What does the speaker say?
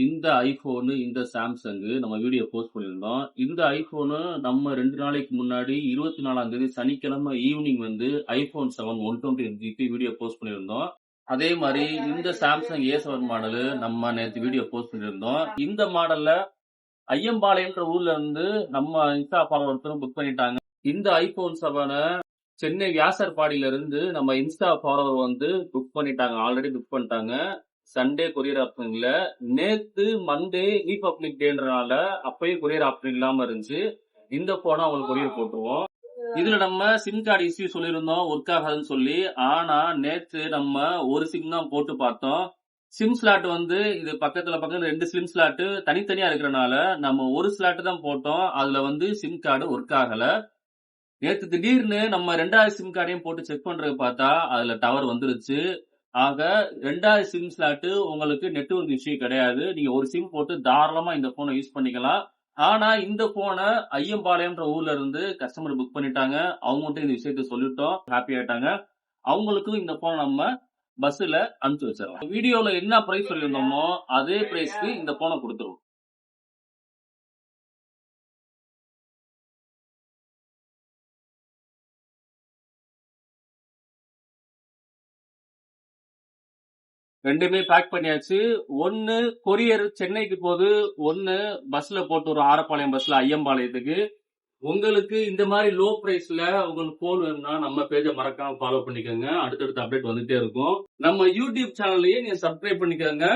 இந்த ஐபோன், இந்த சாம்சங் நம்ம வீடியோ போஸ்ட் பண்ணியிருந்தோம். இந்த ஐபோன் நம்ம 2 நாளைக்கு முன்னாடி 24ஆம் தேதி சனிக்கிழமை ஈவினிங் வந்து ஐபோன் 7 128GB வீடியோ போஸ்ட் பண்ணியிருந்தோம். அதே மாதிரி இந்த சாம்சங் A7 மாடல் நம்ம நேற்று வீடியோ போஸ்ட் பண்ணியிருந்தோம். இந்த மாடல்ல ஐயம்பாளையம்ன்ற ஊர்ல இருந்து நம்ம இன்ஸ்டா ஃபாலோவர் ஒருத்தரும் புக் பண்ணிட்டாங்க. இந்த ஐபோன் 7 சென்னை வியாசர்பாடியில இருந்து நம்ம இன்ஸ்டா ஃபாலோவர் வந்து புக் பண்ணிட்டாங்க. ஆல்ரெடி புக் பண்ணிட்டாங்க. சண்டே கொரியர் ஆப்ஷன் இல்ல. நேத்து மண்டே ரிபப்ளிக் டேன்றனால அப்பயும் கொரியர் ஆப்ஷன் இல்லாம இருந்துச்சு. இந்த போனை அவங்களுக்கு கொரியர் போட்டுருவோம். இதுல நம்ம சிம் கார்டு இஷ்யூ சொல்லியிருந்தோம், ஒர்க் ஆகாதுன்னு சொல்லி. ஆனா நேத்து நம்ம ஒரு சிம் தான் போட்டு பார்த்தோம். சிம் ஸ்லாட் வந்து இது பக்கத்துல 2 சிம் ஸ்லாட் தனித்தனியா இருக்கிறனால நம்ம ஒரு ஸ்லாட் தான் போட்டோம். அதுல வந்து சிம் கார்டு ஒர்க் ஆகல. நேத்து திடீர்னு நம்ம 2வது சிம் கார்டையும் போட்டு செக் பண்றது பார்த்தா அதுல டவர் வந்துருச்சு. ஆக 2வது சிம் ஸ்லாட் உங்களுக்கு நெட்வொர்க் இஷ்யூ கிடையாது. நீங்க ஒரு சிம் போட்டு தாராளமா இந்த போனை யூஸ் பண்ணிக்கலாம். ஆனா இந்த போனை ஐயம்பாளையம்ன்ற ஊர்ல இருந்து கஸ்டமர் புக் பண்ணிட்டாங்க. அவங்ககிட்ட இந்த விஷயத்த சொல்லிட்டோம். ஹாப்பி ஆயிட்டாங்க. அவங்களுக்கும் இந்த போனை நம்ம பஸ்ல அனுப்பிச்சு வச்சிடலாம். வீடியோல என்ன பிரைஸ் சொல்லியிருந்தோமோ அதே பிரைஸ்க்கு இந்த போனை கொடுத்துருவோம். ரெண்டுமே பேக் பண்ணியாச்சு. ஒன்னு கொரியர் சென்னைக்கு போகுது, ஒன்னு பஸ்ல போட்டு ஒரு ஆரப்பாளையம் பஸ்ல ஐயம்பாளையத்துக்கு. உங்களுக்கு இந்த மாதிரி லோ பிரைஸ்ல உங்களுக்கு போன் வேணும்னா நம்ம பேஜை மறக்காம ஃபாலோ பண்ணிக்கோங்க. அடுத்தடுத்த அப்டேட் வந்துட்டே இருக்கும். நம்ம யூடியூப் சேனல்லையே நீங்க சப்ஸ்கிரைப் பண்ணிக்கோங்க.